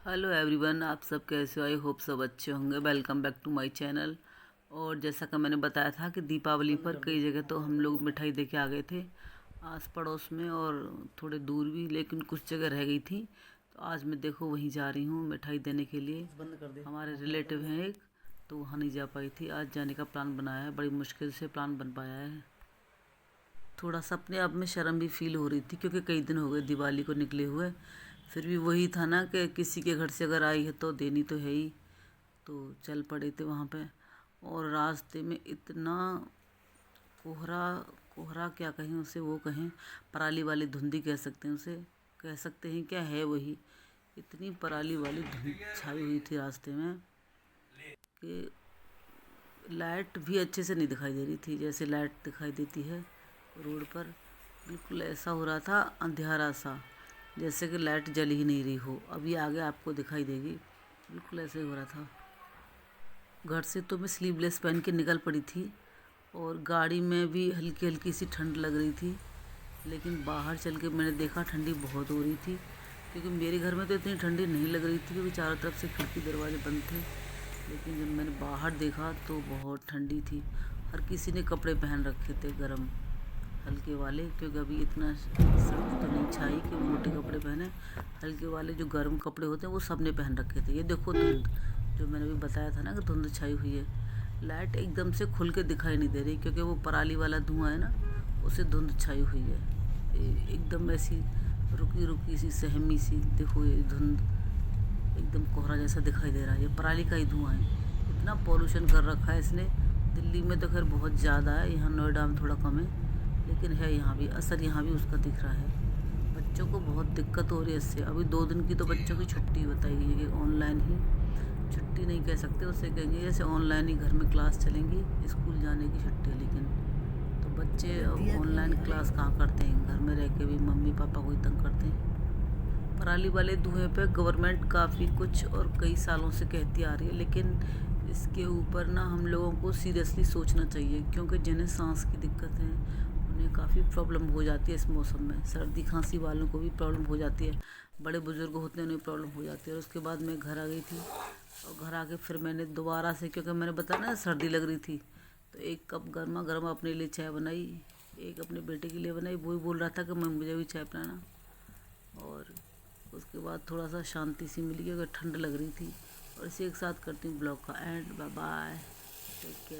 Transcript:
Hello everyone, आप सब कैसे हो? आई होप सब अच्छे होंगे। Welcome back to my channel. और जैसा कि मैंने बताया था कि दीपावली पर कई जगह तो हम लोग मिठाई दे के आ गए थे आस पड़ोस में और थोड़े दूर भी, लेकिन कुछ जगह रह गई थी। तो आज मैं देखो वहीं जा रही हूँ मिठाई देने के लिए। हमारे रिलेटिव हैं एक, तो वहाँ नहीं जा पाई थी। आज जाने का प्लान बनाया है, बड़ी मुश्किल से प्लान बन पाया है। थोड़ा सा अपने आप में शर्म भी फील हो रही थी क्योंकि कई दिन हो गए दिवाली को निकले हुए। फिर भी वही था ना कि किसी के घर से अगर आई है तो देनी तो है ही। तो चल पड़े थे वहाँ पे। और रास्ते में इतना कोहरा, कोहरा क्या कहें उसे, वो कहें पराली वाली धुंधी कह सकते हैं उसे, कह सकते हैं क्या है वही। इतनी पराली वाली धुंध छाई हुई थी रास्ते में कि लाइट भी अच्छे से नहीं दिखाई दे रही थी, जैसे लाइट दिखाई देती है रोड पर। बिल्कुल ऐसा हो रहा था अंधेरा सा, जैसे कि लाइट जल ही नहीं रही हो। अभी आगे आपको दिखाई देगी, बिल्कुल ऐसे ही हो रहा था। घर से तो मैं स्लीवलेस पहन के निकल पड़ी थी और गाड़ी में भी हल्की हल्की सी ठंड लग रही थी, लेकिन बाहर चल के मैंने देखा ठंडी बहुत हो रही थी। क्योंकि मेरे घर में तो इतनी ठंडी नहीं लग रही थी क्योंकि चारों तरफ से खिड़की दरवाजे बंद थे, लेकिन जब मैंने बाहर देखा तो बहुत ठंडी थी। हर किसी ने कपड़े पहन रखे थे गर्म हल्के वाले, क्योंकि अभी इतना सर्दी तो नहीं छाई कि मोटे कपड़े पहने। हल्के वाले जो गर्म कपड़े होते हैं वो सब ने पहन रखे थे। ये देखो धुंध, जो मैंने अभी बताया था ना कि धुंध छाई हुई है। लाइट एकदम से खुल के दिखाई नहीं दे रही क्योंकि वो पराली वाला धुआं है ना, उससे धुंध छाई हुई है। एकदम ऐसी रुकी रुकी सी सहमी सी, देखो ये धुंध एकदम कोहरा जैसा दिखाई दे रहा है। ये पराली का ही धुआं है। इतना पॉल्यूशन कर रखा है इसने। दिल्ली में तो खैर बहुत ज़्यादा है, यहाँ नोएडा में थोड़ा कम है, लेकिन है यहाँ भी असर, यहाँ भी उसका दिख रहा है। बच्चों को बहुत दिक्कत हो रही है इससे। अभी 2 दिन की तो बच्चों की छुट्टी बताई गई है कि ऑनलाइन ही, छुट्टी नहीं कह सकते उसे, कहेंगे जैसे ऑनलाइन ही घर में क्लास चलेंगी, स्कूल जाने की छुट्टी है। लेकिन तो बच्चे ऑनलाइन क्लास कहाँ करते हैं, घर में रह के भी मम्मी पापा को ही तंग करते हैं। पराली वाले धुएं पे गवर्नमेंट काफ़ी कुछ और कई सालों से कहती आ रही है, लेकिन इसके ऊपर ना हम लोगों को सीरियसली सोचना चाहिए, क्योंकि जिन्हें सांस की दिक्कत है उन्हें काफ़ी प्रॉब्लम हो जाती है इस मौसम में। सर्दी खांसी वालों को भी प्रॉब्लम हो जाती है, बड़े बुजुर्ग होते हैं उन्हें प्रॉब्लम हो जाती है। और उसके बाद मैं घर आ गई थी और घर आके फिर मैंने दोबारा से, क्योंकि मैंने बताया ना सर्दी लग रही थी, तो 1 कप गर्मा गर्म अपने लिए चाय बनाई, एक अपने बेटे के लिए बनाई। वो ही बोल रहा था कि मैं मुझे भी चाय पिलाना। और उसके बाद थोड़ा सा शांति सी मिली क्योंकि ठंड लग रही थी। और इसी एक साथ करती हूँ ब्लॉग का end. Bye bye, take care.